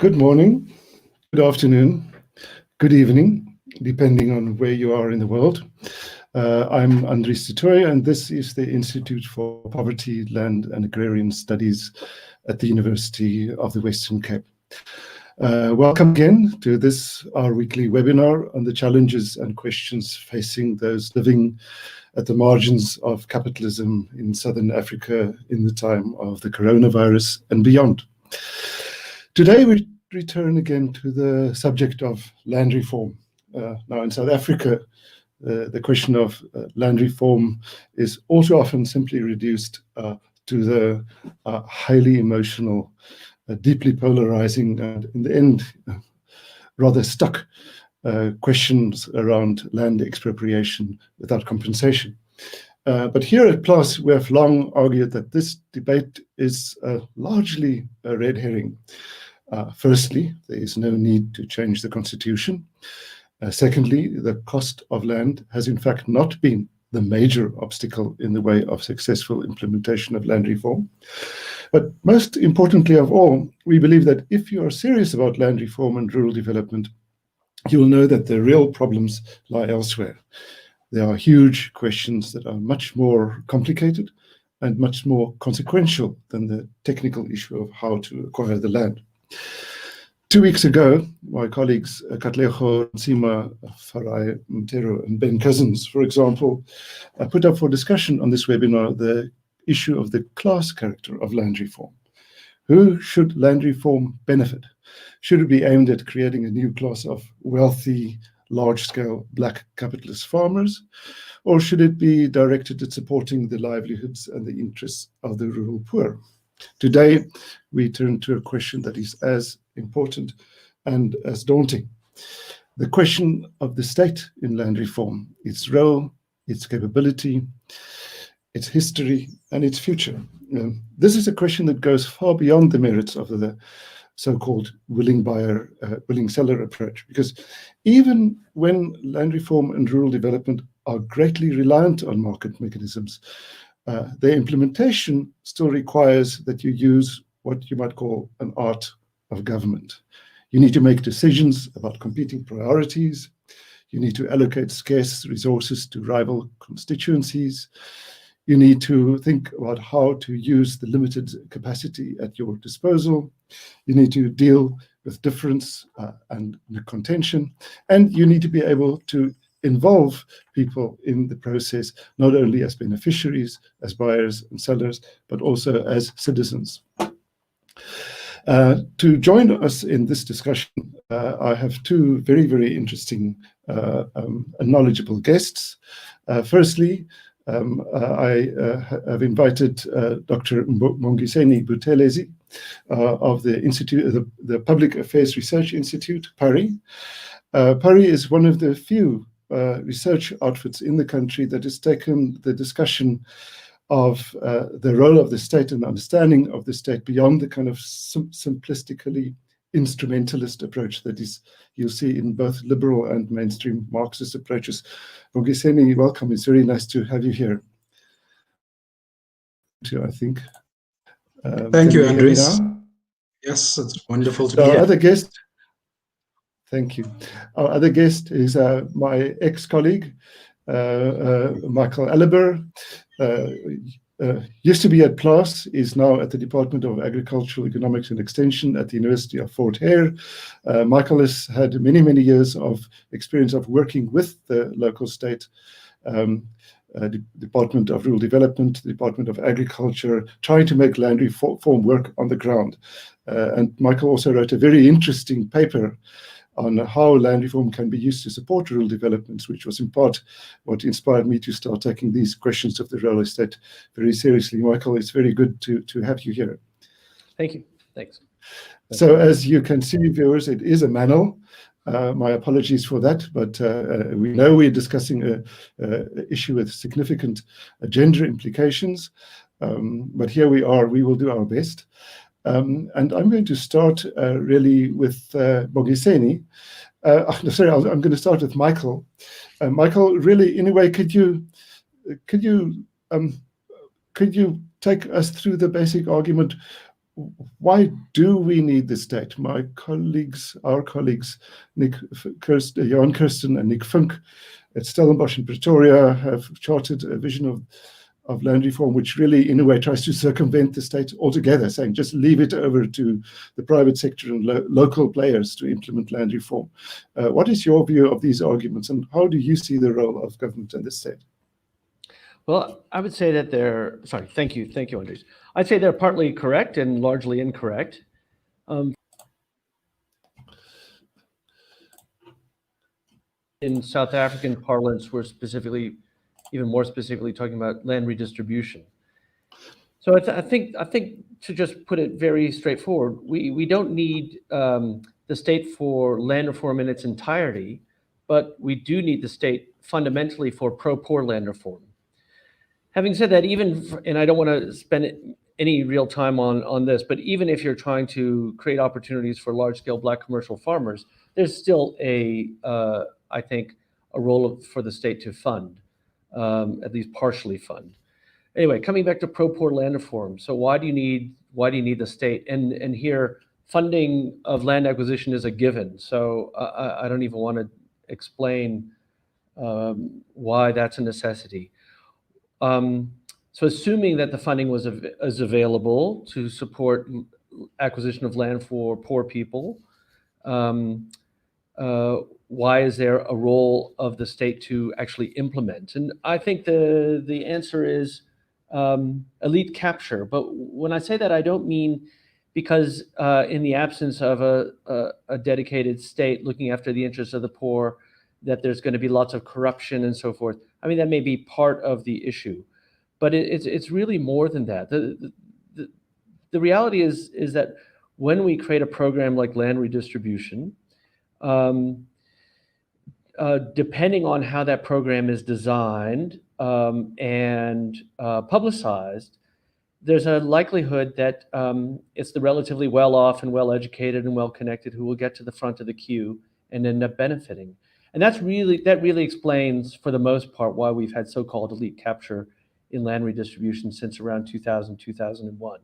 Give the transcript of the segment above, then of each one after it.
Good morning, good afternoon, good evening, depending on where you are in the world. I'm Andries du Toit, and this is the Institute for Poverty, Land and Agrarian Studies at the University of the Western Cape. Welcome again to this, our weekly webinar on the challenges and questions facing those living at the margins of capitalism in Southern Africa in the time of the coronavirus and beyond. Today we return again to the subject of land reform. Now in South Africa, the question of land reform is also often simply reduced to the highly emotional, deeply polarizing, and in the end, rather stuck questions around land expropriation without compensation. But here at PLAS, we have long argued that this debate is largely a red herring. Firstly, there is no need to change the constitution. Secondly, the cost of land has in fact not been the major obstacle in the way of successful implementation of land reform. But most importantly of all, we believe that if you are serious about land reform and rural development, you will know that the real problems lie elsewhere. There are huge questions that are much more complicated and much more consequential than the technical issue of how to acquire the land. 2 weeks ago, my colleagues Katlego, Nsima, Farai Mtero, and Ben Cousins, for example, put up for discussion on this webinar the issue of the class character of land reform. Who should land reform benefit? Should it be aimed at creating a new class of wealthy, large-scale black capitalist farmers, or should it be directed at supporting the livelihoods and the interests of the rural poor? Today, we turn to a question that is as important and as daunting. The question of the state in land reform, its role, its capability, its history, and its future. This is a question that goes far beyond the merits of the so-called willing buyer, willing seller approach, because even when land reform and rural development are greatly reliant on market mechanisms, their implementation still requires that you use what you might call an art of government. You need to make decisions about competing priorities. You need to allocate scarce resources to rival constituencies. You need to think about how to use the limited capacity at your disposal. You need to deal with difference and contention. And you need to be able to involve people in the process, not only as beneficiaries, as buyers and sellers, but also as citizens. To join us in this discussion, I have two very, very interesting and knowledgeable guests. Firstly, I have invited Dr. Mbongiseni Buthelezi of the Institute, the Public Affairs Research Institute, PARI. PARI is one of the few research outfits in the country that has taken the discussion of the role of the state and understanding of the state beyond the kind of simplistically instrumentalist approach that is you'll see in both liberal and mainstream Marxist approaches. Mbongiseni, welcome. It's very nice to have you here. I think. Thank you, Andries. Yes, it's wonderful to be here. Our other guest. Thank you. Our other guest is my ex-colleague, Michael Aliber. Used to be at PLAS, is now at the Department of Agricultural Economics and Extension at the University of Fort Hare. Michael has had many, many years of experience of working with the local state Department of Rural Development, Department of Agriculture, trying to make land reform work on the ground. And Michael also wrote a very interesting paper on how land reform can be used to support rural developments, which was in part what inspired me to start taking these questions of the rural estate very seriously. Michael, it's very good to have you here. Thank you. Thanks. So as you can see, viewers, it is a manual. My apologies for that, but we know we're discussing an issue with significant gender implications. But here we are, we will do our best. And I'm going to start really with Mbongiseni. Sorry, I'm going to start with Michael. Michael, really, in a way, could you take us through the basic argument? why do we need the state? Our colleagues, Jan Kirsten and Nick Funk at Stellenbosch in Pretoria have charted a vision of land reform, which really, in a way, tries to circumvent the state altogether, saying just leave it over to the private sector and local players to implement land reform. What is your view of these arguments, and how do you see the role of government and the state? Well, I would say that sorry, thank you, Andres. I'd say they're partly correct and largely incorrect. In South African parlance, we're even more specifically talking about land redistribution. So I think to just put it very straightforward, we don't need the state for land reform in its entirety, but we do need the state fundamentally for pro-poor land reform. Having said that, and I don't want to spend any real time on this, but even if you're trying to create opportunities for large-scale Black commercial farmers, there's still I think, a role for the state to fund, at least partially fund. Anyway, coming back to pro-poor land reform. So why do you need the state? And here, funding of land acquisition is a given. So I don't even want to explain why that's a necessity. So assuming that the funding is available to support acquisition of land for poor people, why is there a role of the state to actually implement? And I think the answer is elite capture. But when I say that, I don't mean because in the absence of a dedicated state looking after the interests of the poor, that there's going to be lots of corruption and so forth. I mean, that may be part of the issue, but it's really more than that. The reality is that when we create a program like land redistribution, depending on how that program is designed and publicized, there's a likelihood that it's the relatively well-off and well-educated and well-connected who will get to the front of the queue and end up benefiting. And that really explains, for the most part, why we've had so-called elite capture in land redistribution since around 2000, 2001.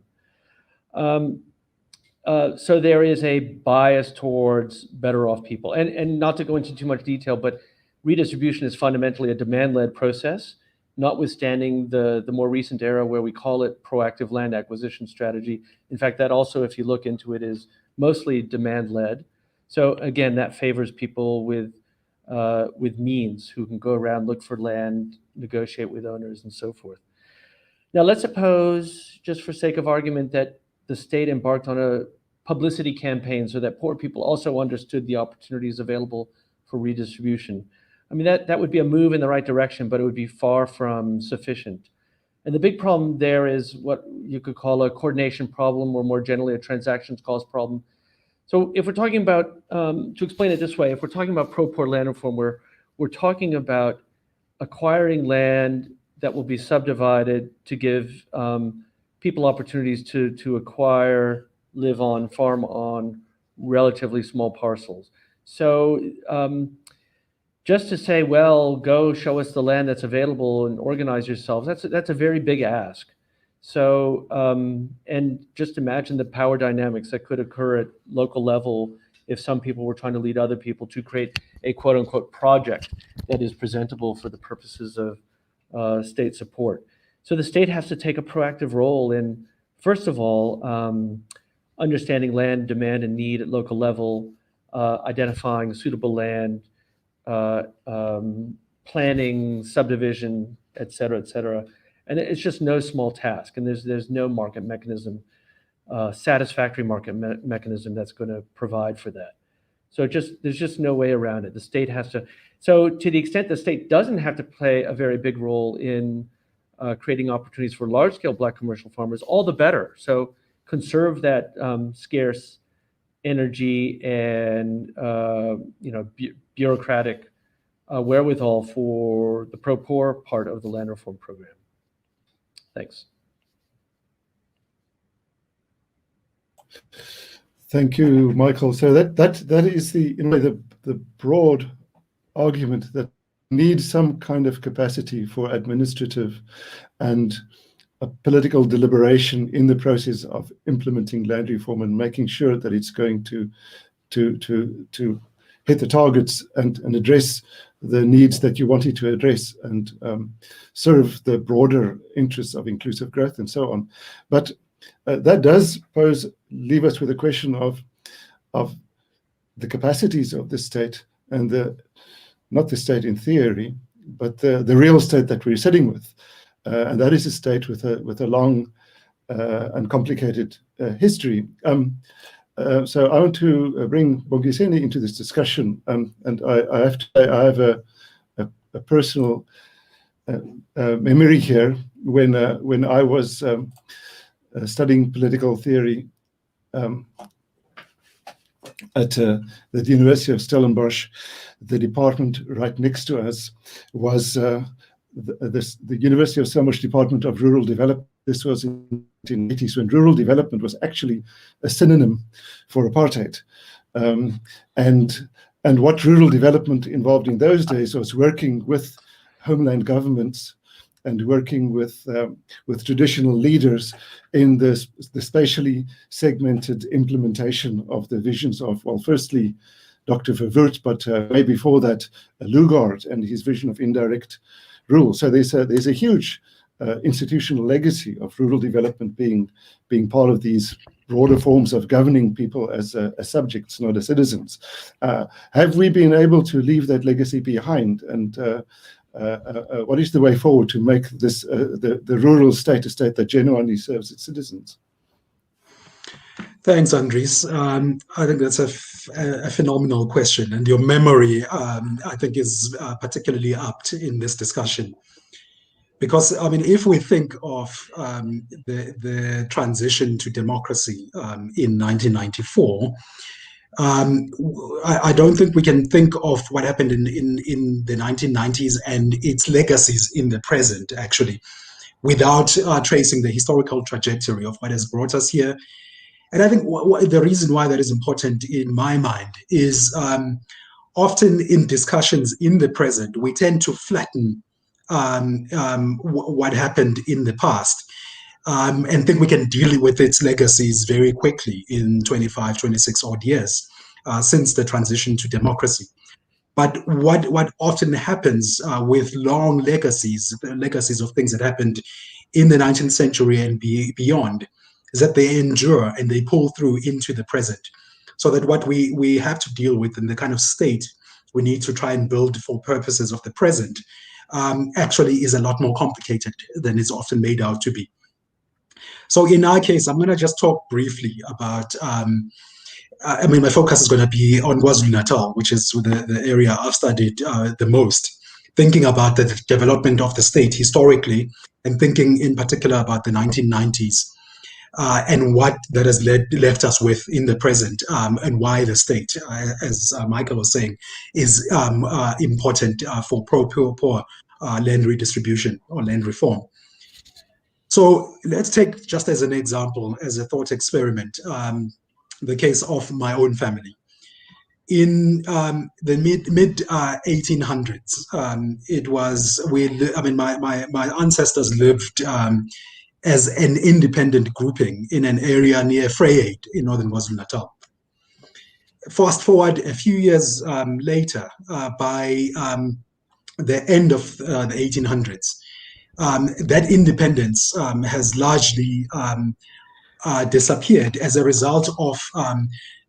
So there is a bias towards better off people. And not to go into too much detail, but redistribution is fundamentally a demand-led process, notwithstanding the more recent era where we call it proactive land acquisition strategy. In fact, that also, if you look into it, is mostly demand-led. So again, that favors people with means who can go around, look for land, negotiate with owners, and so forth. Now, let's suppose, just for sake of argument, that the state embarked on a publicity campaign so that poor people also understood the opportunities available for redistribution. I mean, that would be a move in the right direction, but it would be far from sufficient. And the big problem there is what you could call a coordination problem, or more generally, a transactions cost problem. So if we're talking about, to explain it this way, if we're talking about pro-poor land reform, we're talking about acquiring land that will be subdivided to give people opportunities to acquire, live on, farm on relatively small parcels. So just to say, well, go show us the land that's available and organize yourselves, that's a very big ask. So, and just imagine the power dynamics that could occur at local level if some people were trying to lead other people to create a quote unquote project that is presentable for the purposes of state support. So the state has to take a proactive role in, first of all, understanding land demand and need at local level, identifying suitable land, planning, subdivision, et cetera, and it's just no small task. And there's no market mechanism, satisfactory market mechanism that's going to provide for that. So there's just no way around it. The state has to. So to the extent the state doesn't have to play a very big role in creating opportunities for large-scale Black commercial farmers, all the better. So conserve that scarce energy and bureaucratic wherewithal for the pro-poor part of the land reform program. Thanks. Thank you, Michael. So that is the broad argument that needs some kind of capacity for administrative and a political deliberation in the process of implementing land reform and making sure that it's going to hit the targets and address the needs that you wanted to address and serve the broader interests of inclusive growth and so on. But that does leave us with a question of the capacities of the state and not the state in theory, but the real state that we're sitting with. And that is a state with a long and complicated history. So I want to bring Bongiseni into this discussion, and I have to say I have a personal memory here when I was studying political theory at the University of Stellenbosch. The department right next to us was the University of Stellenbosch Department of Rural Development. This was in the 1980s when rural development was actually a synonym for apartheid. And what rural development involved in those days was working with homeland governments and working with traditional leaders in the spatially segmented implementation of the visions of, well, firstly, Dr. Verwoerd, but way before that, Lugard and his vision of indirect rule. So there's a huge institutional legacy of rural development being part of these broader forms of governing people as subjects, not as citizens. Have we been able to leave that legacy behind? And what is the way forward to make this the rural state a state that genuinely serves its citizens? Thanks, Andries. I think that's a phenomenal question, and your memory, I think, is particularly apt in this discussion. Because, I mean, if we think of the transition to democracy in 1994, I don't think we can think of what happened in the 1990s and its legacies in the present, actually, without tracing the historical trajectory of what has brought us here. And I think the reason why that is important in my mind is often in discussions in the present, we tend to flatten what happened in the past and think we can deal with its legacies very quickly in 25, 26 odd years since the transition to democracy. But what often happens with long legacies, the legacies of things that happened in the 19th century and beyond, is that they endure and they pull through into the present. So that what we have to deal with in the kind of state we need to try and build for purposes of the present actually is a lot more complicated than it's often made out to be. So in our case, I'm going to just talk briefly about, I mean, my focus is going to be on KwaZulu-Natal, which is the area I've studied the most, thinking about the development of the state historically and thinking in particular about the 1990s and what that has left us with in the present and why the state, as Michael was saying, is important for Propoor land redistribution or land reform. So let's take, just as an example, as a thought experiment, the case of my own family. In the mid 1800s, it was my ancestors lived as an independent grouping in an area near Vryheid in northern KwaZulu-Natal. Fast forward a few years later, by the end of the 1800s, that independence has largely disappeared as a result of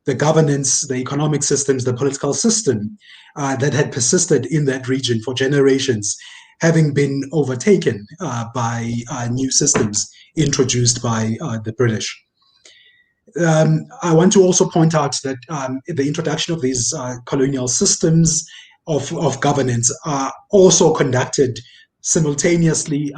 the governance, the economic systems, the political system that had persisted in that region for generations, having been overtaken by new systems introduced by the British. I want to also point out that the introduction of these colonial systems of governance are also conducted simultaneously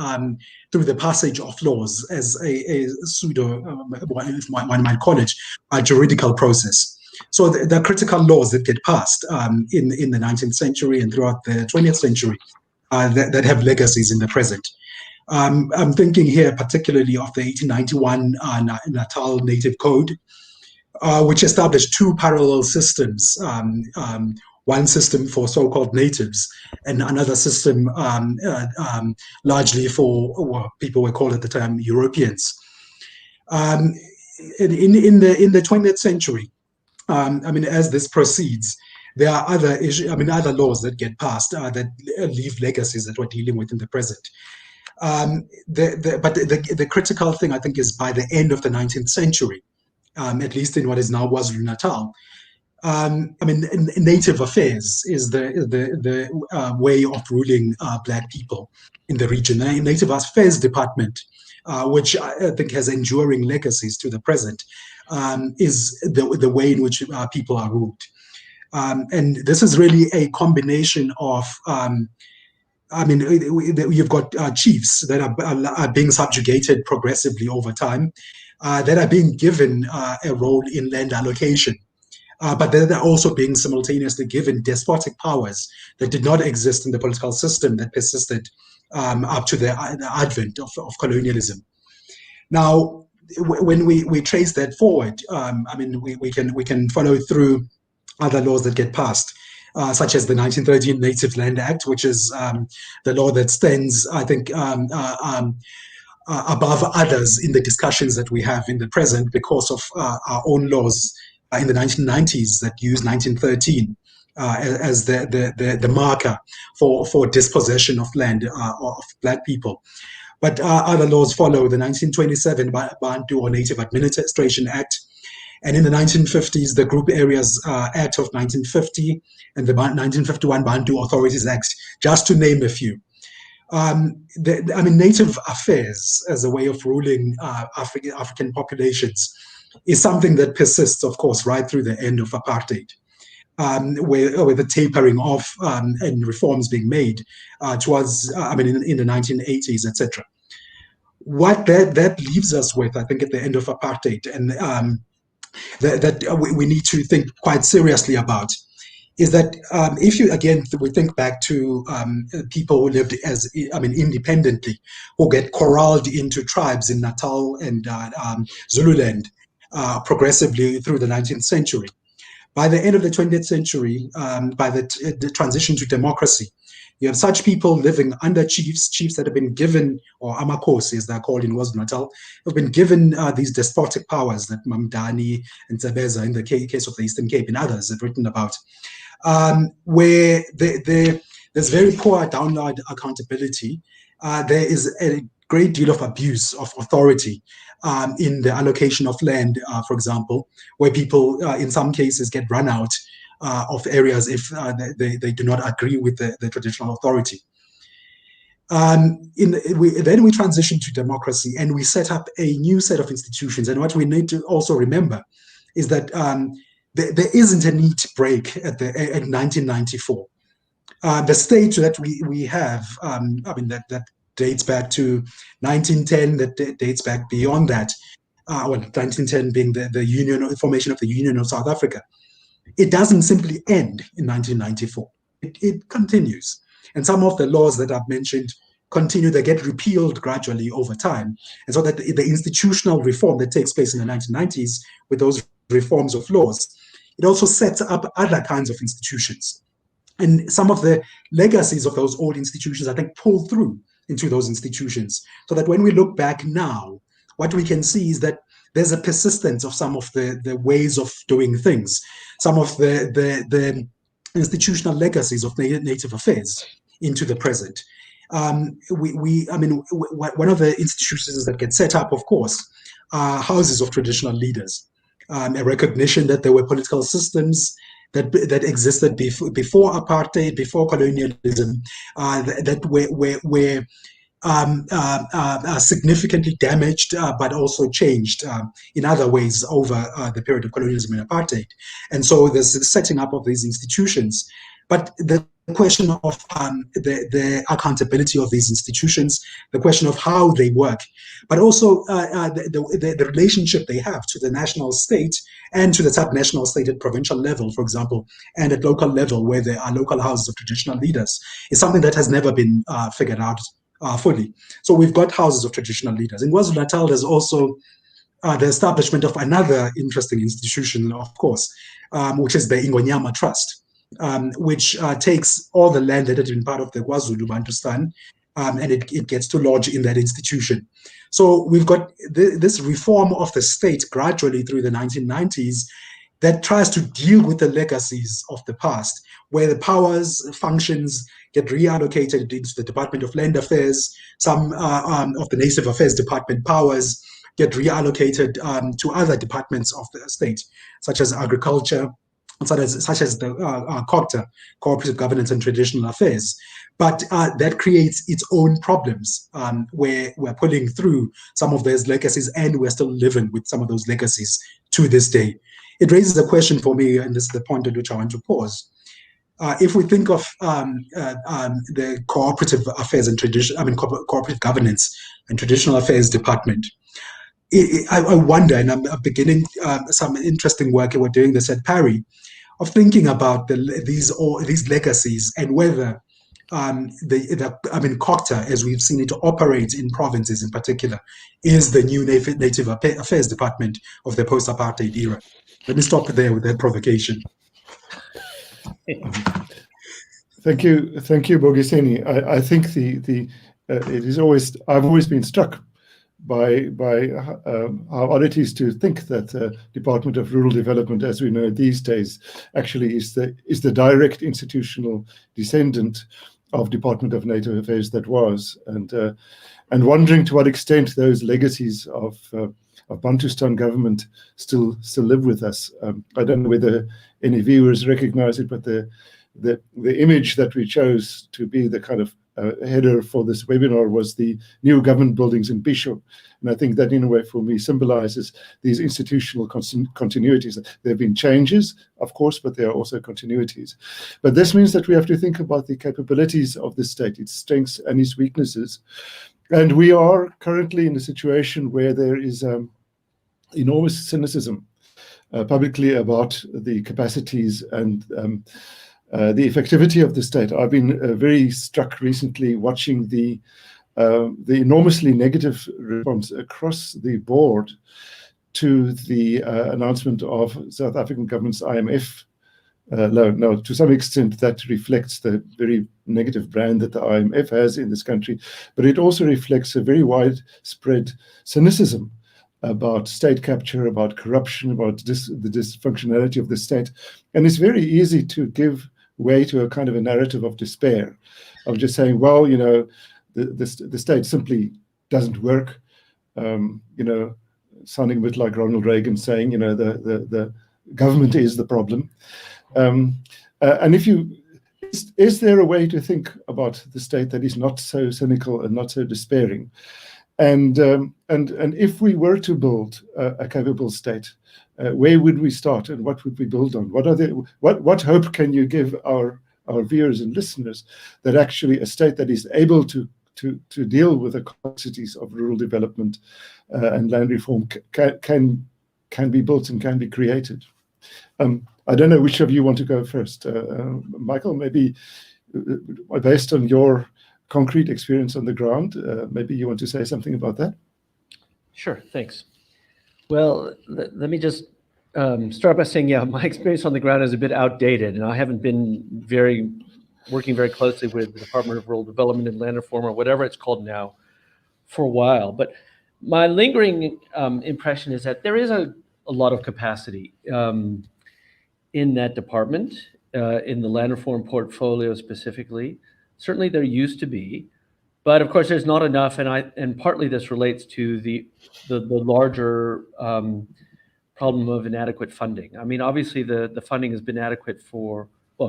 through the passage of laws as a pseudo, one might call it, a juridical process. So the critical laws that get passed in the 19th century and throughout the 20th century that have legacies in the present. I'm thinking here particularly of the 1891 Natal Native Code, which established two parallel systems one system for so-called natives and another system largely for what people were called at the time Europeans. In the 20th century, as this proceeds, there are other issues, other laws that get passed that leave legacies that we're dealing with in the present. But the critical thing, I think, is by the end of the 19th century, at least in what is now KwaZulu-Natal, native affairs is the way of ruling Black people in the region. The Native Affairs Department, which I think has enduring legacies to the present, is the way in which people are ruled. And this is really a combination of, you've got chiefs that are being subjugated progressively over time, that are being given a role in land allocation. But they're also being simultaneously given despotic powers that did not exist in the political system that persisted up to the advent of colonialism. Now, when we trace that forward, we can follow through other laws that get passed, such as the 1913 Native Land Act, which is the law that stands, I think, above others in the discussions that we have in the present because of our own laws in the 1990s that use 1913 as the marker for dispossession of land of Black people. But other laws follow: the 1927 Bantu or Native Administration Act, and in the 1950s, the Group Areas Act of 1950 and the 1951 Bantu Authorities Act, just to name a few. Native affairs as a way of ruling African populations is something that persists, of course, right through the end of apartheid, with the tapering off and reforms being made towards, in the 1980s, etc. What that leaves us with, I think, at the end of apartheid, and that we need to think quite seriously about, is that if you, again, we think back to people who lived independently, who get corralled into tribes in Natal and Zululand progressively through the 19th century. By the end of the 20th century, by the transition to democracy, you have such people living under chiefs that have been given, or amakhosi as they're called in KwaZulu-Natal, have been given these despotic powers that Mamdani and Zabeza, in the case of the Eastern Cape, and others have written about, where there's very poor download accountability. There is a great deal of abuse of authority in the allocation of land, for example, where people in some cases get run out of areas if they do not agree with the traditional authority. Then we transition to democracy and we set up a new set of institutions. And what we need to also remember is that there isn't a neat break at 1994. The state that we have, that dates back to 1910, that dates back beyond that, 1910 being the formation of the Union of South Africa. It doesn't simply end in 1994. It continues. And some of the laws that I've mentioned continue, they get repealed gradually over time. And so that the institutional reform that takes place in the 1990s with those reforms of laws, it also sets up other kinds of institutions. And some of the legacies of those old institutions, I think, pull through into those institutions. So that when we look back now, what we can see is that there's a persistence of some of the ways of doing things, some of the institutional legacies of Native affairs into the present. One of the institutions that get set up, of course, are houses of traditional leaders, a recognition that there were political systems that existed before apartheid, before colonialism, that were significantly damaged, but also changed in other ways over the period of colonialism and apartheid. And so there's the setting up of these institutions. But the question of the accountability of these institutions, the question of how they work, but also the relationship they have to the national state and to the subnational state at provincial level, for example, and at local level where there are local houses of traditional leaders, is something that has never been figured out fully. So we've got houses of traditional leaders. In KwaZulu-Natal, there's also the establishment of another interesting institution, of course, which is the Ingonyama Trust. which takes all the land that had been part of the KwaZulu Bantustan, and it gets to lodge in that institution. So we've got this reform of the state gradually through the 1990s that tries to deal with the legacies of the past, where the powers, functions get reallocated into the Department of Land Affairs. Some of the Native Affairs Department powers get reallocated to other departments of the state, such as agriculture, such as the COGTA, Cooperative Governance and Traditional Affairs. But that creates its own problems, where we're pulling through some of those legacies, and we're still living with some of those legacies to this day. It raises a question for me, and this is the point at which I want to pause. If we think of the Cooperative Affairs and Cooperative Governance and Traditional Affairs Department, I wonder, and I'm beginning some interesting work, and we're doing this at Parry, of thinking about these legacies and whether COGTA, as we've seen it operate in provinces in particular, is the new Native Affairs Department of the post-apartheid era. Let me stop there with that provocation. Thank you, Bogiseni. I think I've always been struck by how odd it is to think that the Department of Rural Development, as we know these days, actually is the direct institutional descendant of Department of Native Affairs that was, and wondering to what extent those legacies of Bantustan government still live with us. I don't know whether any viewers recognize it, but the image that we chose to be the kind of header for this webinar was the new government buildings in Bisho. And I think that in a way for me symbolizes these institutional continuities. There have been changes, of course, but there are also continuities. But this means that we have to think about the capabilities of the state, its strengths and its weaknesses. And we are currently in a situation where there is enormous cynicism publicly about the capacities and the effectivity of the state. I've been very struck recently watching the enormously negative response across the board to the announcement of South African government's IMF loan. Now, to some extent, that reflects the very negative brand that the IMF has in this country, but it also reflects a very widespread cynicism about state capture, about corruption, about the dysfunctionality of the state. And it's very easy to give way to a kind of a narrative of despair, of just saying, well, you know, the state simply doesn't work, sounding a bit like Ronald Reagan saying, you know, the government is the problem. And is there a way to think about the state that is not so cynical and not so despairing? And if we were to build a capable state, where would we start, and what would we build on? What hope can you give our viewers and listeners that actually a state that is able to deal with the complexities of rural development and land reform can be built and can be created? I don't know which of you want to go first. Michael, maybe based on your concrete experience on the ground, maybe you want to say something about that? Sure, thanks. Well, let me just start by saying, yeah, my experience on the ground is a bit outdated, and I haven't been working very closely with the Department of Rural Development and Land Reform, or whatever it's called now, for a while. But my lingering impression is that there is a lot of capacity in that department, in the land reform portfolio specifically. Certainly there used to be, but of course there's not enough, and partly this relates to the larger problem of inadequate funding. I mean, obviously the funding has been adequate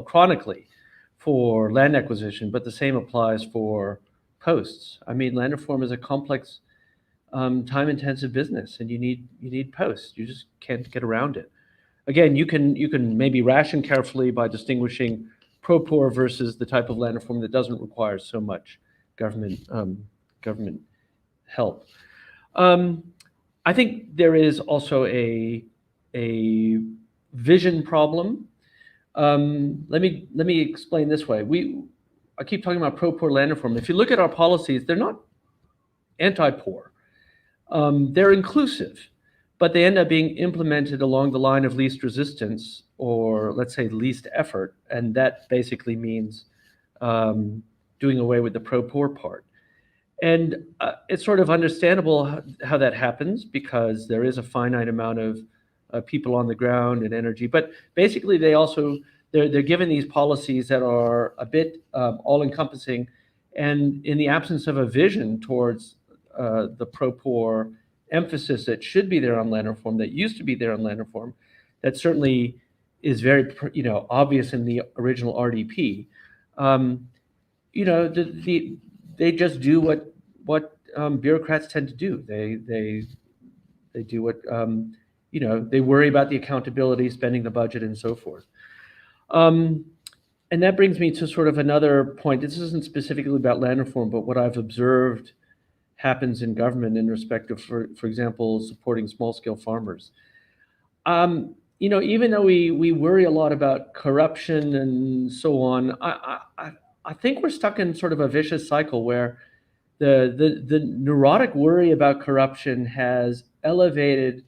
chronically for land acquisition, but the same applies for posts. I mean, land reform is a complex, time-intensive business, and you need posts. You just can't get around it. Again, you can maybe ration carefully by distinguishing Propoor versus the type of land reform that doesn't require so much government help. I think there is also a vision problem. Let me explain this way. I keep talking about pro-poor land reform. If you look at our policies, they're not anti-poor. They're inclusive, but they end up being implemented along the line of least resistance, or let's say least effort, and that basically means doing away with the pro-poor part. And it's sort of understandable how that happens, because there is a finite amount of people on the ground and energy. But basically, they're given these policies that are a bit all-encompassing, and in the absence of a vision towards the pro-poor emphasis that should be there on land reform, that used to be there on land reform, that certainly is very obvious in the original RDP. They just do what bureaucrats tend to do. They do what they worry about the accountability, spending the budget, and so forth. And that brings me to sort of another point. This isn't specifically about land reform, but what I've observed happens in government in respect of, for example, supporting small-scale farmers. Even though we worry a lot about corruption and so on, I think we're stuck in sort of a vicious cycle where the neurotic worry about corruption has elevated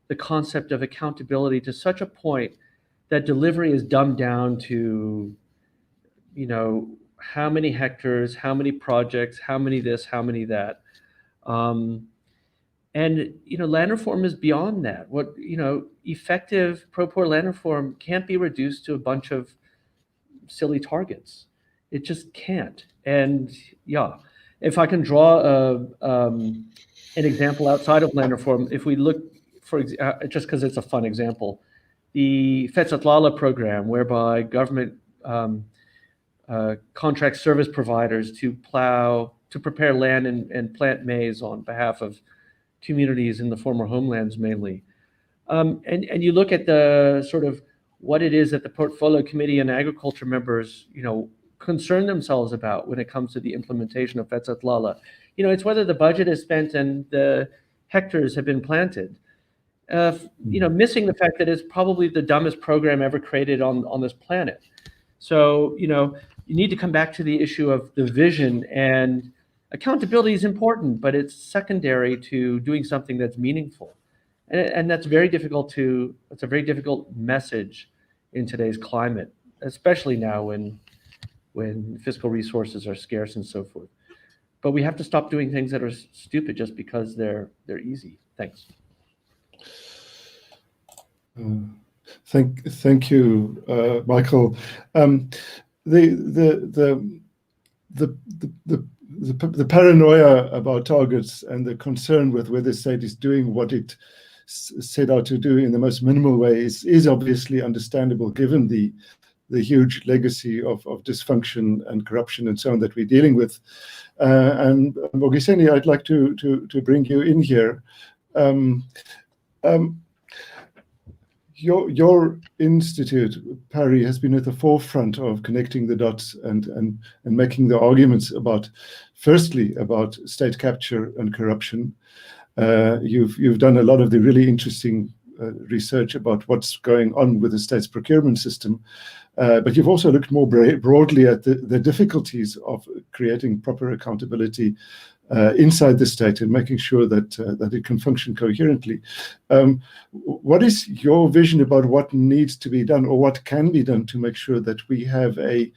the concept of accountability to such a point that delivery is dumbed down to, how many hectares, how many projects, how many this, how many that. And land reform is beyond that. Effective pro-poor land reform can't be reduced to a bunch of silly targets. It just can't. And if I can draw an example outside of land reform, if we look just because it's a fun example, the Fetsatlala program, whereby government contracts service providers to prepare land and plant maize on behalf of communities in the former homelands mainly. And you look at the sort of what it is that the Portfolio Committee and agriculture members, concern themselves about when it comes to the implementation of Fetsatlala. It's whether the budget is spent and the hectares have been planted. Missing the fact that it's probably the dumbest program ever created on this planet. So, you need to come back to the issue of the vision, and accountability is important, but it's secondary to doing something that's meaningful. And that's it's a very difficult message in today's climate, especially now when fiscal resources are scarce and so forth. But we have to stop doing things that are stupid just because they're easy. Thanks. Thank you, Michael. The paranoia about targets and the concern with whether the state is doing what it set out to do in the most minimal way is obviously understandable, given the huge legacy of dysfunction and corruption and so on that we're dealing with. And Bogiseni, I'd like to bring you in here. Your institute, Parry, has been at the forefront of connecting the dots and making the arguments firstly about state capture and corruption. You've done a lot of the really interesting research about what's going on with the state's procurement system, but you've also looked more broadly at the difficulties of creating proper accountability inside the state and making sure that it can function coherently. What is your vision about what needs to be done, or what can be done to make sure that we have a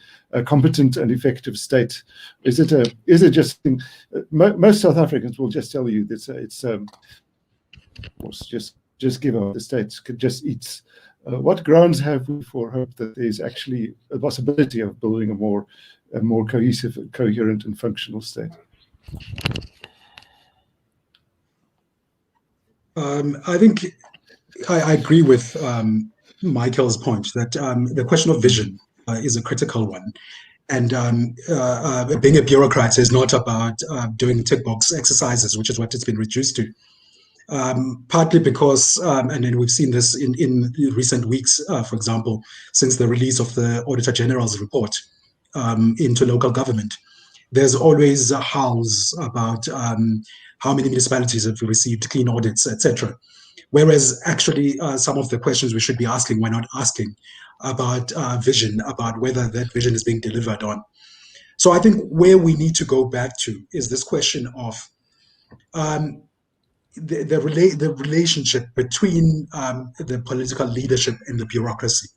competent and effective state? Is it just most South Africans will just tell you that it's just give up, the state just eats. What grounds have we for hope that there's actually a possibility of building a more cohesive, coherent, and functional state? I think I agree with Michael's point that the question of vision is a critical one. And being a bureaucrat is not about doing tick box exercises, which is what it's been reduced to. Partly because, and then we've seen this in recent weeks, for example, since the release of the Auditor General's report into local government, there's always howls about how many municipalities have received clean audits, etc. Whereas actually some of the questions we should be asking, we're not asking about vision, about whether that vision is being delivered on. So I think where we need to go back to is this question of the relationship between the political leadership and the bureaucracy,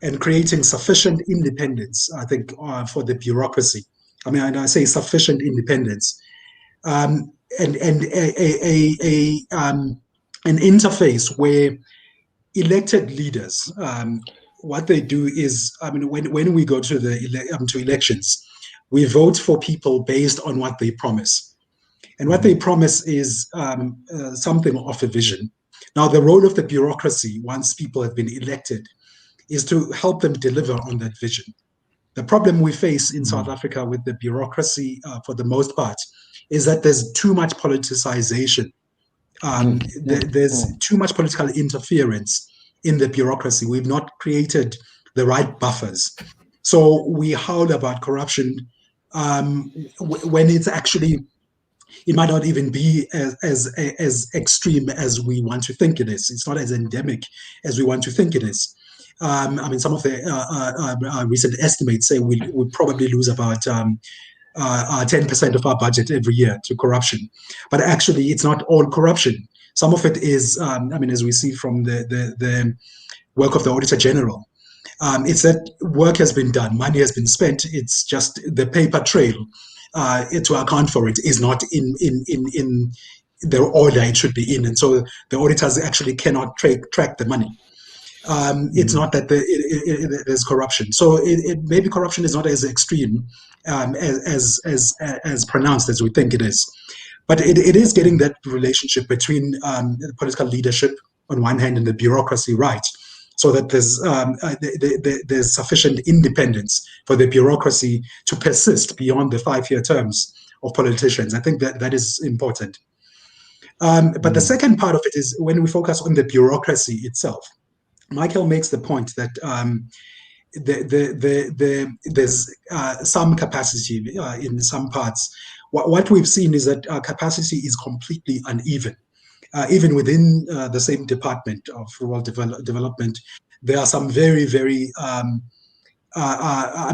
and creating sufficient independence, I think, for the bureaucracy. I mean, I say sufficient independence, and an interface where elected leaders, what they do is, I mean, when we go to to elections, we vote for people based on what they promise. And what they promise is something of a vision. Now, the role of the bureaucracy, once people have been elected, is to help them deliver on that vision. The problem we face in South Africa with the bureaucracy, for the most part, is that there's too much politicization. There's too much political interference in the bureaucracy. We've not created the right buffers. So we howl about corruption when it's actually, it might not even be as extreme as we want to think it is. It's not as endemic as we want to think it is. I mean, some of the recent estimates say we'll probably lose about 10% of our budget every year to corruption. But actually, it's not all corruption. Some of it is, I mean, as we see from the work of the Auditor General, it's that work has been done, money has been spent. It's just the paper trail to account for it is not in the order it should be in. And so the auditors actually cannot track the money. It's not that there's corruption. So maybe corruption is not as extreme as pronounced as we think it is. But it is getting that relationship between the political leadership on one hand and the bureaucracy right, so that there's sufficient independence for the bureaucracy to persist beyond the 5-year terms of politicians. I think that is important. But the second part of it is when we focus on the bureaucracy itself. Michael makes the point that there's some capacity in some parts. What we've seen is that capacity is completely uneven. Even within the same Department of Rural Development, there are some very, very, I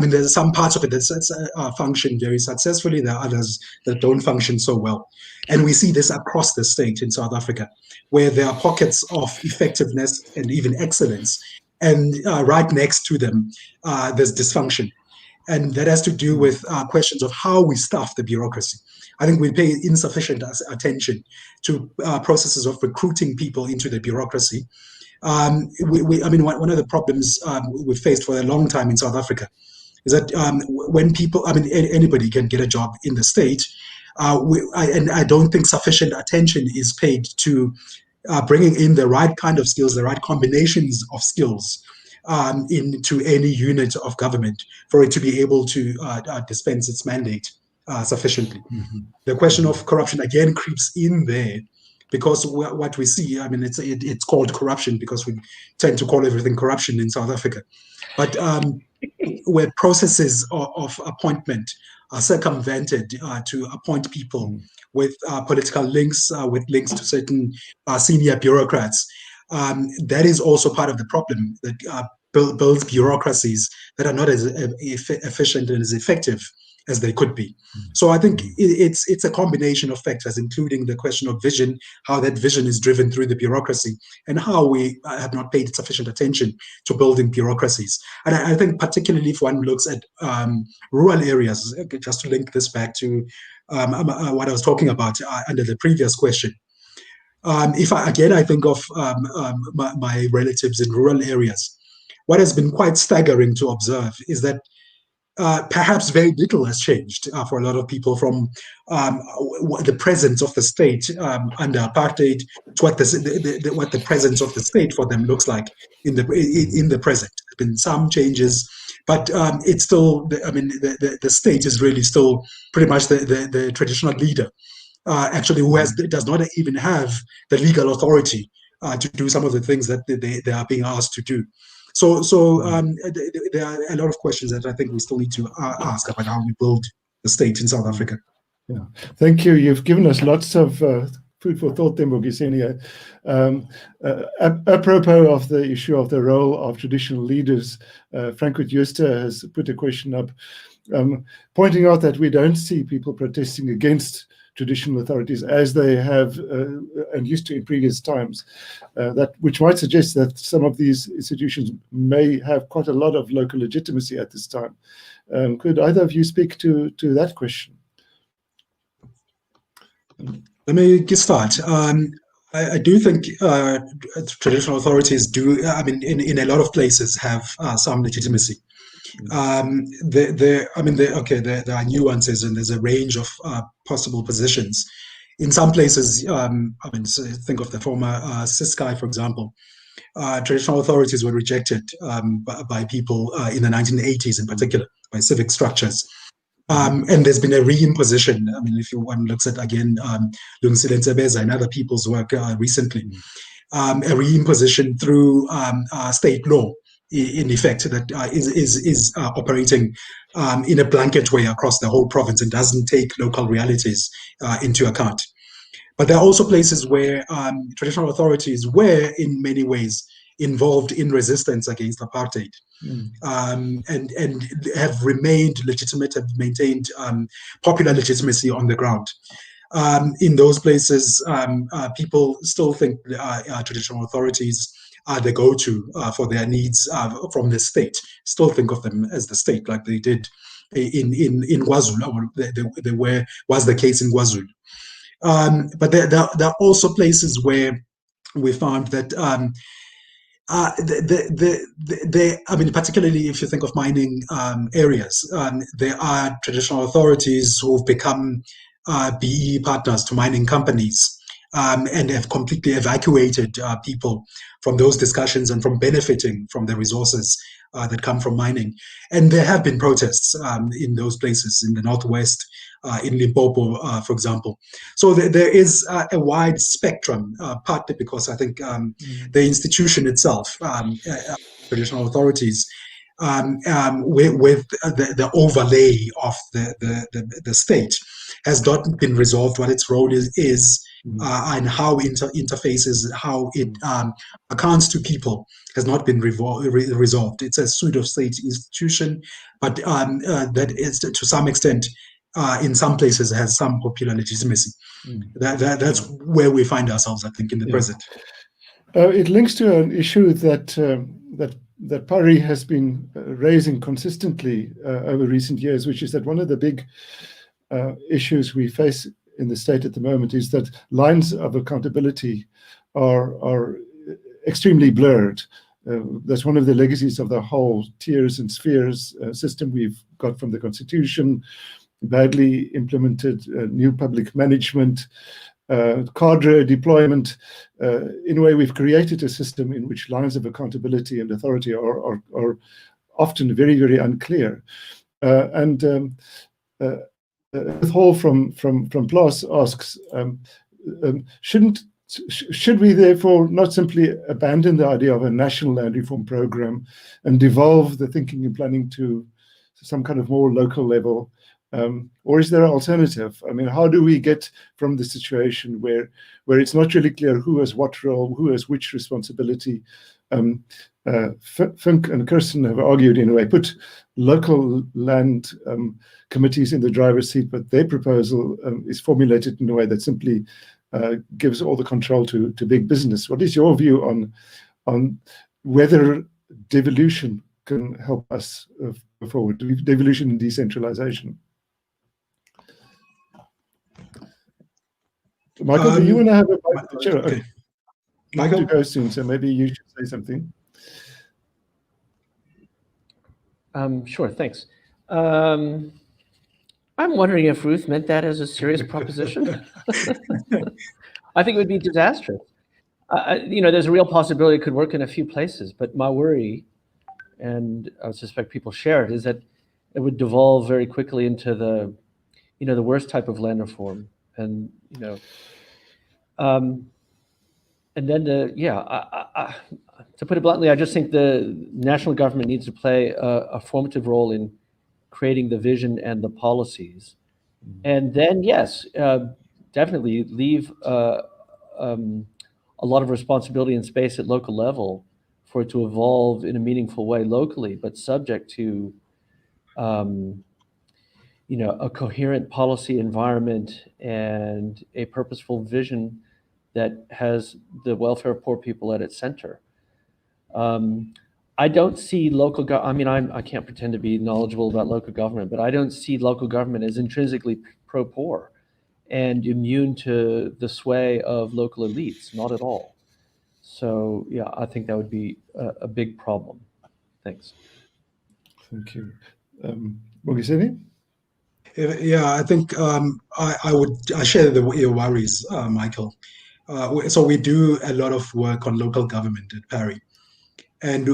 mean, there's some parts of it that function very successfully. There are others that don't function so well. And we see this across the state in South Africa, where there are pockets of effectiveness and even excellence. And right next to them, there's dysfunction. And that has to do with questions of how we staff the bureaucracy. I think we pay insufficient attention to processes of recruiting people into the bureaucracy. I mean, one of the problems we've faced for a long time in South Africa is that when people, I mean, anybody can get a job in the state, and I don't think sufficient attention is paid to bringing in the right kind of skills, the right combinations of skills into any unit of government for it to be able to dispense its mandate sufficiently. The question of corruption again creeps in there, because what we see, I mean, it's called corruption because we tend to call everything corruption in South Africa. But where processes of appointment are circumvented to appoint people with political links, with links to certain senior bureaucrats, that is also part of the problem that builds bureaucracies that are not as efficient and as effective as they could be. So I think it's a combination of factors, including the question of vision, how that vision is driven through the bureaucracy, and how we have not paid sufficient attention to building bureaucracies. And I think particularly if one looks at rural areas, just to link this back to what I was talking about under the previous question. If I think of my relatives in rural areas, what has been quite staggering to observe is that perhaps very little has changed for a lot of people from the presence of the state under apartheid to what the presence of the state for them looks like in the present. There have been some changes, but it's still, I mean, the state is really still pretty much the traditional leader, actually, who does not even have the legal authority to do some of the things that they are being asked to do. So there are a lot of questions that I think we still need to ask about how we build the state in South Africa. Yeah, thank you. You've given us lots of food for thought, Mbongiseni. Apropos of the issue of the role of traditional leaders, Franco Jooste has put a question up, pointing out that we don't see people protesting against traditional authorities as they have and used to in previous times, which might suggest that some of these institutions may have quite a lot of local legitimacy at this time. Could either of you speak to that question? Let me start. I do think traditional authorities do, I mean, in a lot of places have some legitimacy. There are nuances and there's a range of possible positions. In some places, think of the former CISCI, for example. Traditional authorities were rejected by people in the 1980s, in particular, by civic structures. And there's been a reimposition. I mean, if one looks at, again, Lungisile Ntsebeza and other people's work recently, a reimposition through state law, in effect, that is operating in a blanket way across the whole province and doesn't take local realities into account. But there are also places where traditional authorities were, in many ways, involved in resistance against apartheid, and have remained legitimate, have maintained popular legitimacy on the ground. In those places, people still think traditional authorities are the go-to for their needs from the state. Still think of them as the state, like they did in KwaZulu, or was the case in KwaZulu. But there are also places where we found that particularly if you think of mining areas, there are traditional authorities who've become BE partners to mining companies, and have completely evacuated people from those discussions and from benefiting from the resources that come from mining. And there have been protests in those places, in the Northwest, in Limpopo, for example. So there is a wide spectrum, partly because I think the institution itself, traditional authorities, with the overlay of the state, has not been resolved what its role is and how interfaces, how it accounts to people, has not been resolved. It's a pseudo-state institution, but that is, to some extent, in some places, has some popular legitimacy. That's where we find ourselves, I think, in the present. It links to an issue that Pari has been raising consistently over recent years, which is that one of the big issues we face in the state at the moment is that lines of accountability are extremely blurred. That's one of the legacies of the whole tiers and spheres system we've got from the Constitution, badly implemented new public management, cadre deployment. In a way, we've created a system in which lines of accountability and authority are often very, very unclear. Hall from PLOS asks, should we therefore not simply abandon the idea of a national land reform program and devolve the thinking and planning to some kind of more local level? Or is there an alternative? I mean, how do we get from the situation where it's not really clear who has what role, who has which responsibility? Fink and Kirsten have argued, in a way, put local land committees in the driver's seat, but their proposal is formulated in a way that simply gives all the control to big business. What is your view on whether devolution can help us go forward, devolution and decentralization? Michael, do you want to have a chair? Okay. Michael, to go soon, so maybe you should say something. Sure, thanks. I'm wondering if Ruth meant that as a serious proposition. I think it would be disastrous. There's a real possibility it could work in a few places, but my worry, and I suspect people share it, is that it would devolve very quickly into the worst type of land reform, and and then to put it bluntly, I just think the national government needs to play a formative role in creating the vision and the policies, and then yes, definitely leave a lot of responsibility and space at local level for it to evolve in a meaningful way locally, but subject to a coherent policy environment and a purposeful vision that has the welfare of poor people at its center. I don't see local government. I mean, I can't pretend to be knowledgeable about local government, but I don't see local government as intrinsically pro-poor and immune to the sway of local elites. Not at all. So yeah, I think that would be a big problem. Thanks. Thank you. Bogiseni? Yeah, I think I share your worries, Michael. So we do a lot of work on local government at Parry. And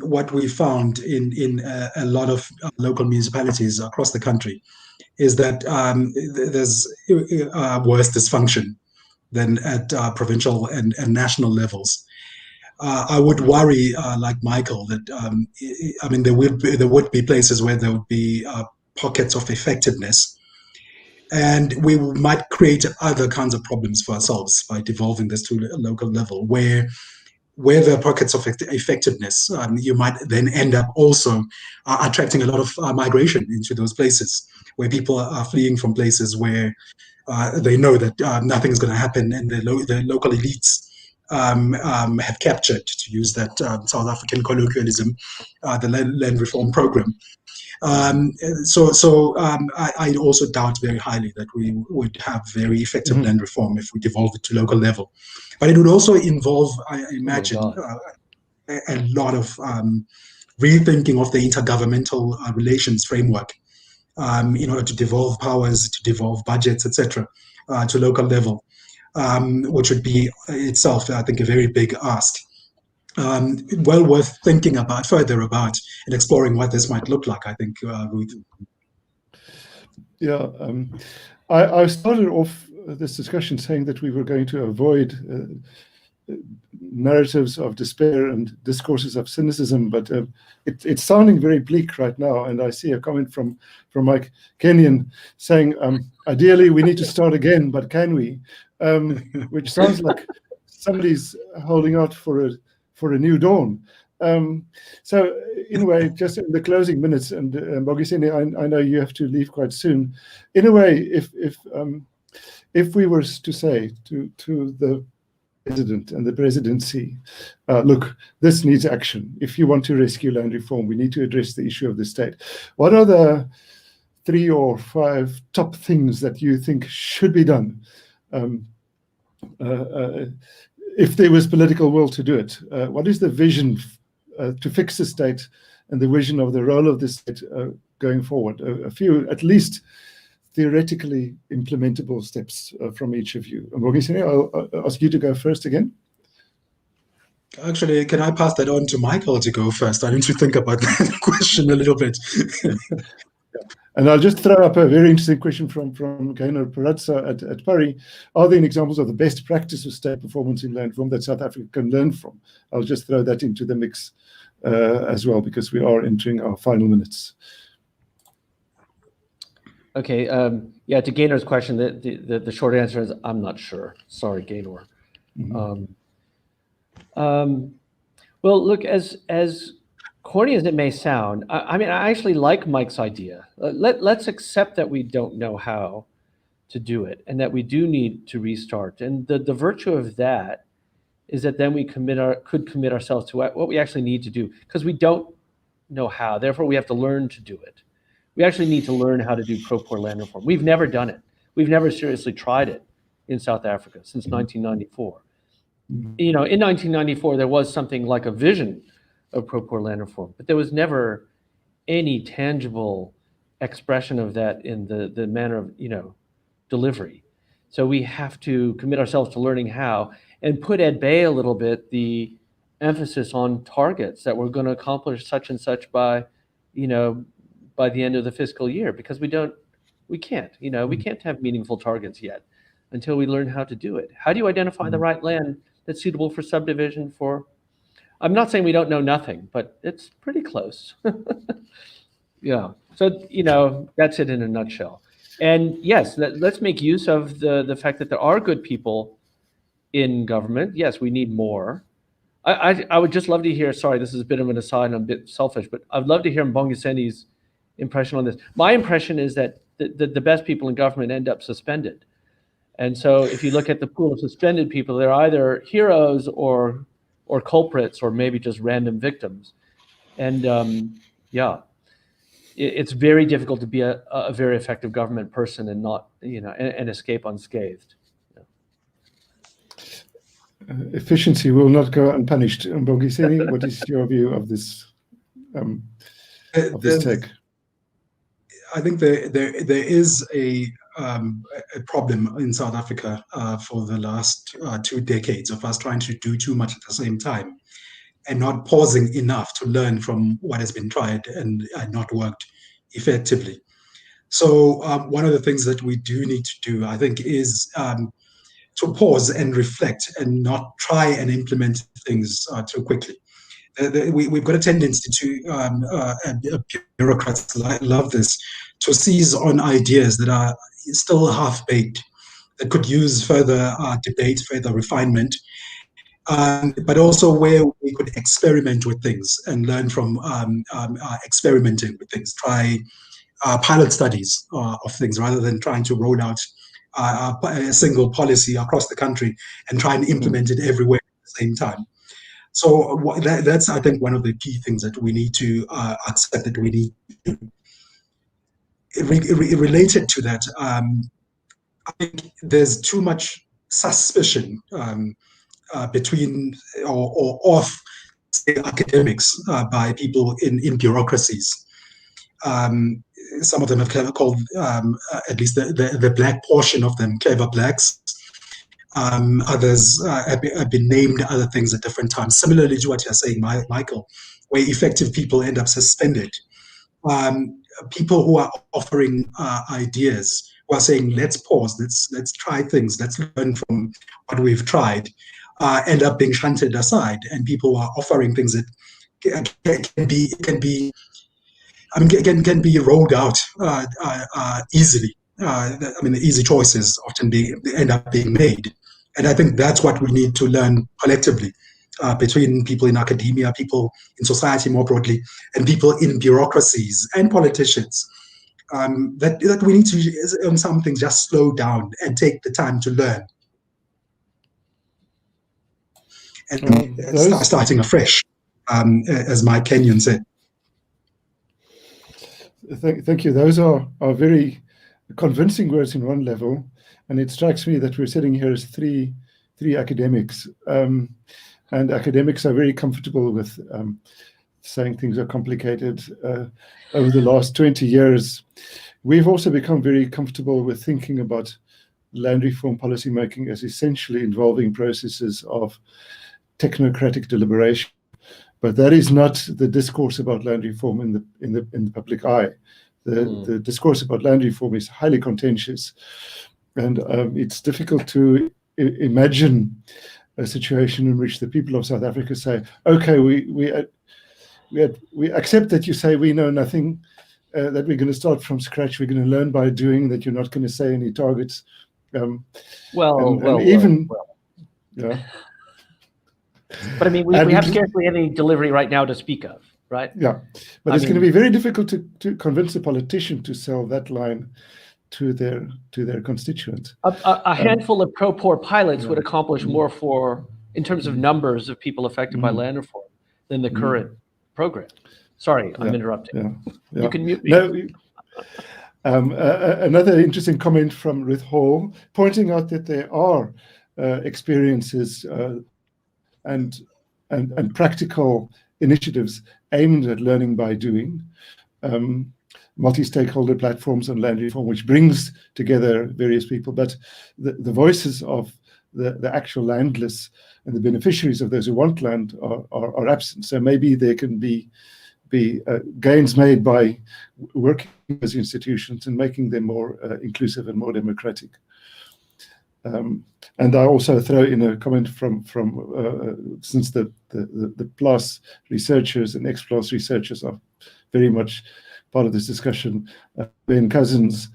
what we found in a lot of local municipalities across the country is that there's worse dysfunction than at provincial and national levels. I would worry, like Michael, that I mean there would be places where there would be pockets of effectiveness, and we might create other kinds of problems for ourselves by devolving this to a local level, where there are pockets of effectiveness, you might then end up also attracting a lot of migration into those places, where people are fleeing from places where they know that nothing is going to happen, and the local elites have captured, to use that South African colloquialism, the land reform program. I also doubt very highly that we would have very effective land reform if we devolve it to local level. But it would also involve, I imagine, a lot of rethinking of the intergovernmental relations framework in order to devolve powers, to devolve budgets, etc., to local level, which would be itself, I think, a very big ask. Well worth thinking further about and exploring what this might look like, I think, Ruth. Yeah, I started off this discussion saying that we were going to avoid narratives of despair and discourses of cynicism, but it's sounding very bleak right now. And I see a comment from Mike Kenyon saying, ideally we need to start again, but can we? Which sounds like somebody's holding out for a new dawn. So in a way, just in the closing minutes, and Bogiseni, I know you have to leave quite soon. In a way, if we were to say to the president and the presidency, look, this needs action. If you want to rescue land reform, we need to address the issue of the state. What are the 3 or 5 top things that you think should be done if there was political will to do it? What is the vision to fix the state and the vision of the role of the state going forward? A few, at least, theoretically implementable steps from each of you. Bogiseni, I'll ask you to go first again. Actually, can I pass that on to Michael to go first? I need to think about that question a little bit. And I'll just throw up a very interesting question from Gaynor Parazza at Parry. Are there any examples of the best practice of state performance in land reform that South Africa can learn from? I'll just throw that into the mix as well, because we are entering our final minutes. Okay, yeah, to Gaynor's question, the short answer is I'm not sure. Sorry, Gaynor. Well, look, as corny as it may sound, I mean, I actually like Mike's idea. Let's accept that we don't know how to do it and that we do need to restart. And the virtue of that is that then we could commit ourselves to what we actually need to do, because we don't know how. Therefore, we have to learn to do it. We actually need to learn how to do pro-poor land reform. We've never done it. We've never seriously tried it in South Africa since 1994. You know, in 1994, there was something like a vision of pro-poor land reform, but there was never any tangible expression of that in the manner of, delivery. So we have to commit ourselves to learning how and put at bay a little bit the emphasis on targets that we're going to accomplish such and such by the end of the fiscal year, because we can't have meaningful targets yet until we learn how to do it. How do you identify the right land that's suitable for subdivision I'm not saying we don't know nothing, but it's pretty close. Yeah. So, that's it in a nutshell. And yes, let's make use of the fact that there are good people in government. Yes, we need more. I would just love to hear, sorry, this is a bit of an aside and I'm a bit selfish, but I'd love to hear Mbongiseni's impression on this. My impression is that the best people in government end up suspended. And so if you look at the pool of suspended people, they're either heroes or culprits, or maybe just random victims. And it's very difficult to be a very effective government person and not, and escape unscathed. Efficiency will not go unpunished. Mbongiseni, what is your view of this take? I think there is a problem in South Africa for the last 2 decades of us trying to do too much at the same time and not pausing enough to learn from what has been tried and not worked effectively. So one of the things that we do need to do, I think, is to pause and reflect and not try and implement things too quickly. We've got a tendency to, bureaucrats love this, to seize on ideas that are still half-baked, that could use further debate, further refinement, but also where we could experiment with things and learn from experimenting with things, try pilot studies of things rather than trying to roll out a single policy across the country and try and implement it everywhere at the same time. So that's, I think, one of the key things that we need to accept that we need to do. Related to that, I think there's too much suspicion between or of, say, academics by people in bureaucracies. Some of them have called, at least the black portion of them, clever blacks. Others have been named other things at different times, similarly to what you're saying, Michael, where effective people end up suspended. People who are offering ideas, who are saying, let's pause, let's try things, let's learn from what we've tried, end up being shunted aside. And people who are offering things that can be rolled out easily. The easy choices often end up being made. And I think that's what we need to learn collectively, between people in academia, people in society more broadly, and people in bureaucracies and politicians. That we need to, on some things, just slow down and take the time to learn. And starting afresh, as Mike Kenyon said. Thank you. Those are very convincing words in one level, and it strikes me that we're sitting here as three academics, and academics are very comfortable with saying things are complicated. Over the last 20 years, we've also become very comfortable with thinking about land reform policymaking as essentially involving processes of technocratic deliberation. But that is not the discourse about land reform in the public eye. The discourse about land reform is highly contentious, and it's difficult to imagine a situation in which the people of South Africa say, "Okay, we accept that you say we know nothing, that we're going to start from scratch. We're going to learn by doing. That you're not going to say any targets." Yeah. But I mean, we have scarcely any delivery right now to speak of, right? Yeah, but it's going to be very difficult to convince a politician to sell that line to their constituents. A handful of pro-poor pilots would accomplish more in terms of numbers of people affected by land reform than the current program. Sorry, I'm interrupting. Yeah. You can mute me. No, another interesting comment from Ruth Hall, pointing out that there are experiences and practical initiatives aimed at learning by doing, multi-stakeholder platforms on land reform, which brings together various people, but the voices of the actual landless and the beneficiaries of those who want land are absent. So maybe there can be gains made by working with those institutions and making them more inclusive and more democratic. And I also throw in a comment from since the PLAS researchers and ex-PLAS researchers are very much part of this discussion, Ben Cousins,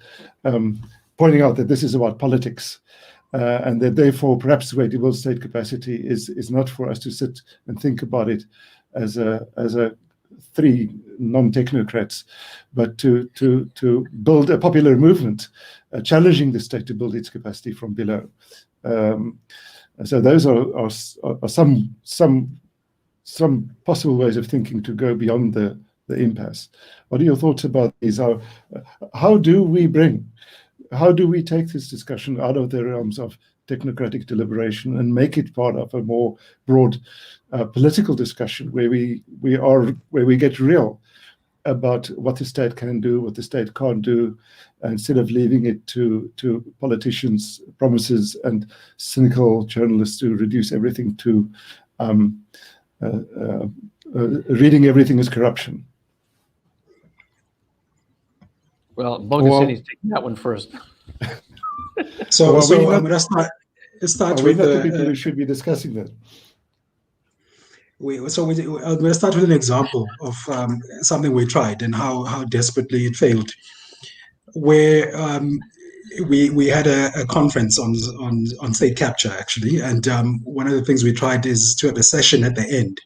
pointing out that this is about politics, and that therefore perhaps the way to build state capacity is not for us to sit and think about it as a three non-technocrats, but to build a popular movement, challenging the state to build its capacity from below. So those are some possible ways of thinking to go beyond the impasse. What are your thoughts about these? How do we take this discussion out of the realms of technocratic deliberation and make it part of a more broad political discussion where we get real about what the state can do, what the state can't do, instead of leaving it to politicians' promises and cynical journalists to reduce everything to reading everything as corruption. Well, Bogasini's taking that one first. So Are we I'm not- going to start Are we with not the people who should be discussing that? I'm going to start with an example of something we tried and how desperately it failed. Where we had a conference on state capture, actually, and one of the things we tried is to have a session at the end,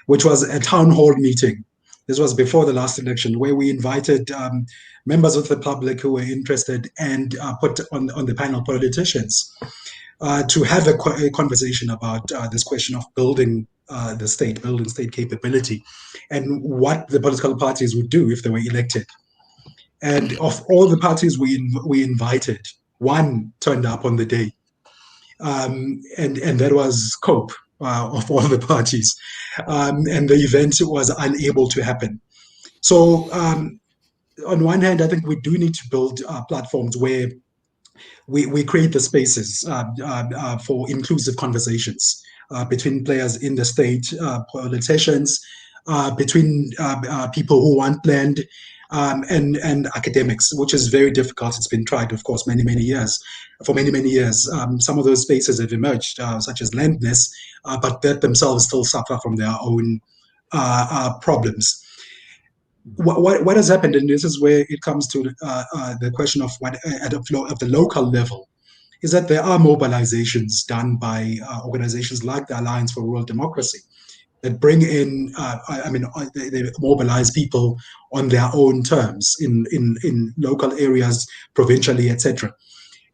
which was a town hall meeting. This was before the last election, where we invited members of the public who were interested and put on the panel politicians to have a conversation about this question of building state capability, and what the political parties would do if they were elected. And of all the parties we invited, one turned up on the day, and that was COPE of all the parties, and the event was unable to happen. So on one hand, I think we do need to build platforms where we create the spaces for inclusive conversations between players in the state, politicians, between people who want land, and academics, which is very difficult. It's been tried, of course, for many years. Some of those spaces have emerged, such as Landness, but that themselves still suffer from their own problems. What has happened, and this is where it comes to the question of what at the local level, is that there are mobilizations done by organizations like the Alliance for Rural Democracy that bring in, they mobilize people on their own terms in local areas, provincially, etc.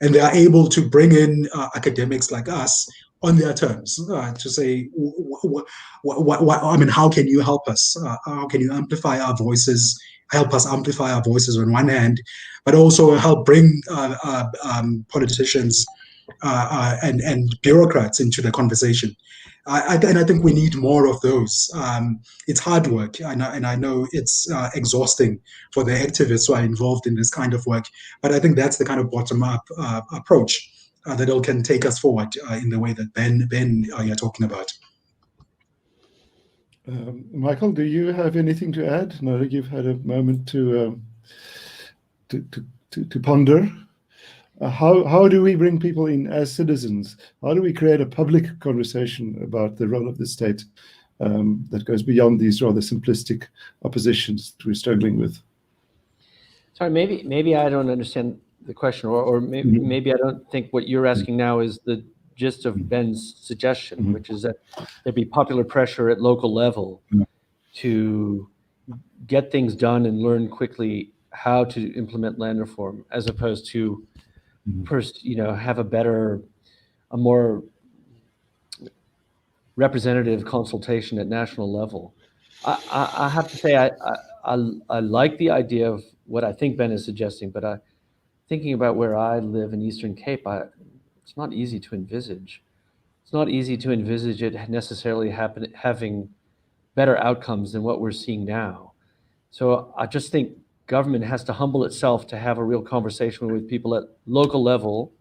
And they are able to bring in academics like us on their terms to say, how can you help us? How can you amplify our voices? Help us amplify our voices on one hand, but also help bring politicians and bureaucrats into the conversation. And I think we need more of those. It's hard work, and I know it's exhausting for the activists who are involved in this kind of work, but I think that's the kind of bottom-up approach that can take us forward in the way that Ben you're talking about. Michael, do you have anything to add? No, you've had a moment to ponder. How do we bring people in as citizens? How do we create a public conversation about the role of the state that goes beyond these rather simplistic oppositions that we're struggling with? Sorry, maybe I don't understand the question, or maybe I don't think what you're asking now is the gist of Ben's suggestion, which is that there be popular pressure at local level to get things done and learn quickly how to implement land reform, as opposed to first, have a more representative consultation at national level. I have to say I like the idea of what I think Ben is suggesting, but thinking about where I live in Eastern Cape, it's not easy to envisage. It's not easy to envisage it necessarily having better outcomes than what we're seeing now. So I just think government has to humble itself to have a real conversation with people at local level,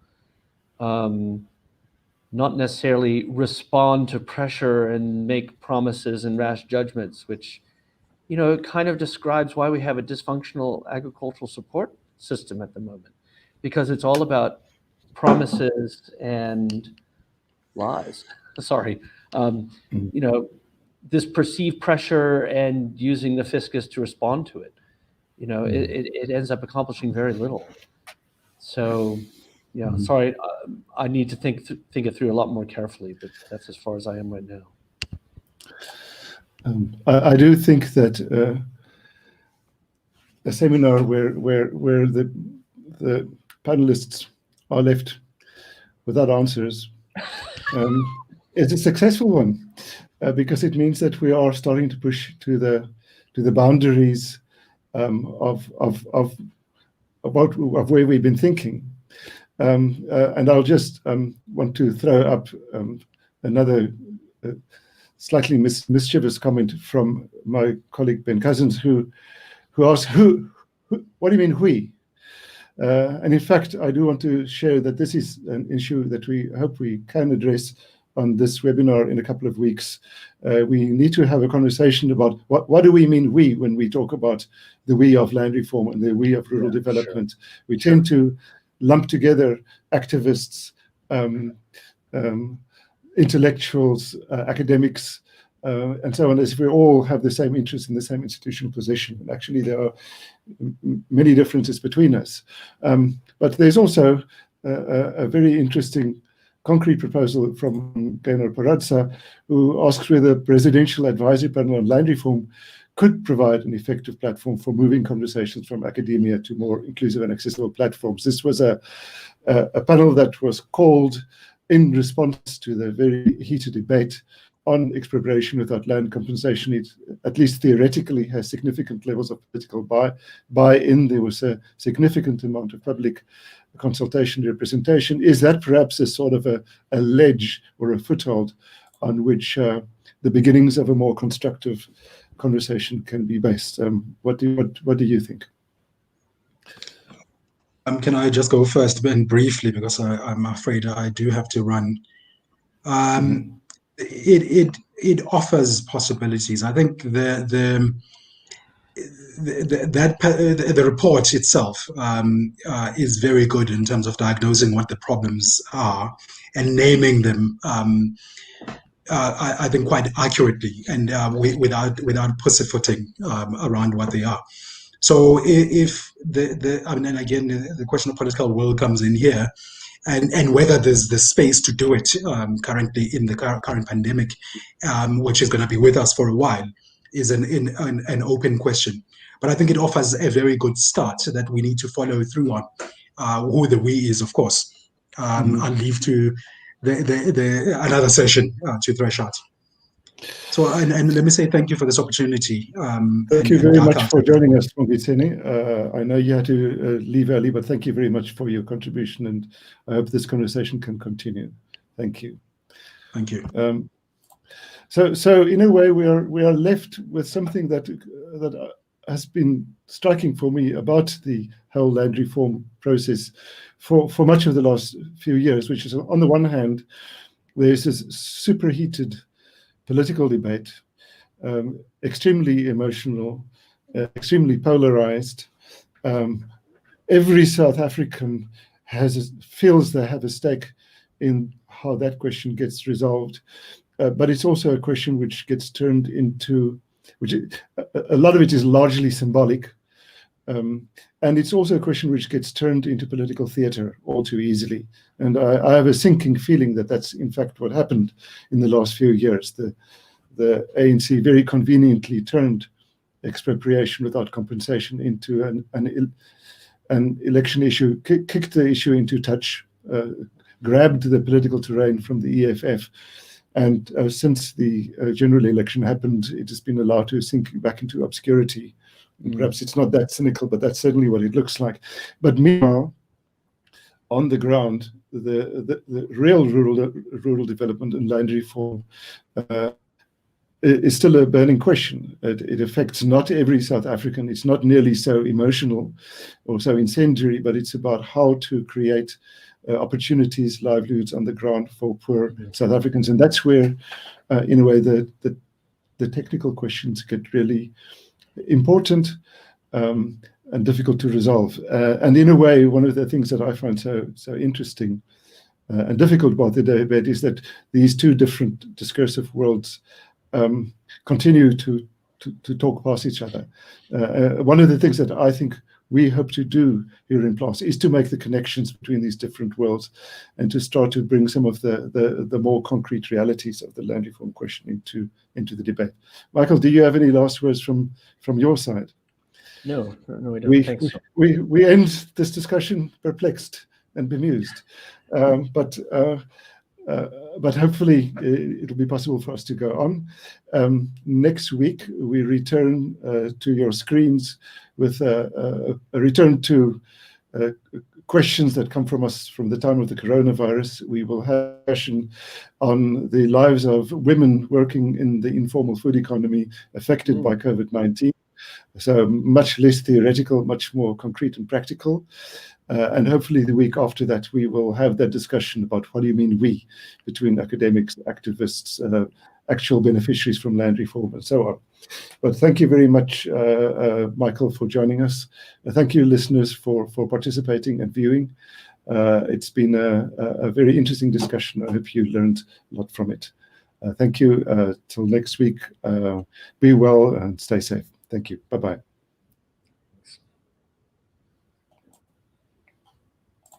not necessarily respond to pressure and make promises and rash judgments, which, it kind of describes why we have a dysfunctional agricultural support system at the moment, because it's all about promises and lies. Sorry. This perceived pressure and using the fiscus to respond to it. It ends up accomplishing very little. So, sorry, I need to think it through a lot more carefully, but that's as far as I am right now. I do think that a seminar where the panelists are left without answers is a successful one, because it means that we are starting to push to the boundaries of where we've been thinking. And I'll just want to throw up another slightly mischievous comment from my colleague Ben Cousins, who asked, who what do you mean we? And in fact, I do want to share that this is an issue that we hope we can address on this webinar in a couple of weeks. We need to have a conversation about what do we mean we when we talk about the we of land reform and the we of rural development. Sure. We tend to lump together activists, intellectuals, academics, and so on, as if we all have the same interest in the same institutional position. And actually, there are many differences between us. But there's also a very interesting concrete proposal from Gaynor Paradza, who asks whether the Presidential Advisory Panel on Land Reform could provide an effective platform for moving conversations from academia to more inclusive and accessible platforms. This was a panel that was called in response to the very heated debate on expropriation without land compensation. It, at least theoretically, has significant levels of political buy-in. There was a significant amount of public consultation representation. Is that perhaps a sort of a ledge or a foothold on which the beginnings of a more constructive conversation can be based? What do you think? Can I just go first, Ben, briefly, because I'm afraid I do have to run. It offers possibilities. I think the report itself is very good in terms of diagnosing what the problems are and naming them. I think quite accurately and without pussyfooting around what they are. So if I mean, and again, the question of political will comes in here. And whether there's the space to do it currently in the current pandemic, which is going to be with us for a while, is an open question. But I think it offers a very good start that we need to follow through on. Who the we is, of course. I'll leave to another session to thresh out. So, and let me say thank you for this opportunity. Thank you very much for joining us, Mongitseni. I know you had to leave early, but thank you very much for your contribution, and I hope this conversation can continue. Thank you. Thank you. So in a way, we are left with something that has been striking for me about the whole land reform process for much of the last few years, which is, on the one hand, there's this superheated political debate, extremely emotional, extremely polarized. Every South African feels they have a stake in how that question gets resolved. But it's also a question which gets turned into, a lot of it is largely symbolic. And it's also a question which gets turned into political theater all too easily. And I have a sinking feeling that that's in fact what happened in the last few years. The ANC very conveniently turned expropriation without compensation into an election issue, kicked the issue into touch, grabbed the political terrain from the EFF. And since the general election happened, it has been allowed to sink back into obscurity. Perhaps it's not that cynical, but that's certainly what it looks like. But meanwhile, on the ground, the real rural development and land reform is still a burning question. It affects not every South African. It's not nearly so emotional or so incendiary, but it's about how to create opportunities, livelihoods on the ground for poor South Africans. And that's where, in a way, the technical questions get really important and difficult to resolve. And in a way, one of the things that I find so interesting and difficult about the debate is that these two different discursive worlds continue to talk past each other. One of the things that I think we hope to do here in PLAS is to make the connections between these different worlds and to start to bring some of the more concrete realities of the land reform question into the debate. Michael, do you have any last words from your side? No, I don't. Thanks. We end this discussion perplexed and bemused, but hopefully it'll be possible for us to go on. Next week, we return to your screens with a return to questions that come from us from the time of the coronavirus. We will have a session on the lives of women working in the informal food economy affected by COVID-19. So much less theoretical, much more concrete and practical. And hopefully the week after that, we will have that discussion about what do you mean we, between academics, activists, actual beneficiaries from land reform, and so on. But thank you very much, Michael, for joining us. Thank you, listeners, for participating and viewing. It's been a very interesting discussion. I hope you learned a lot from it. Thank you. Till next week, be well and stay safe. Thank you. Bye-bye.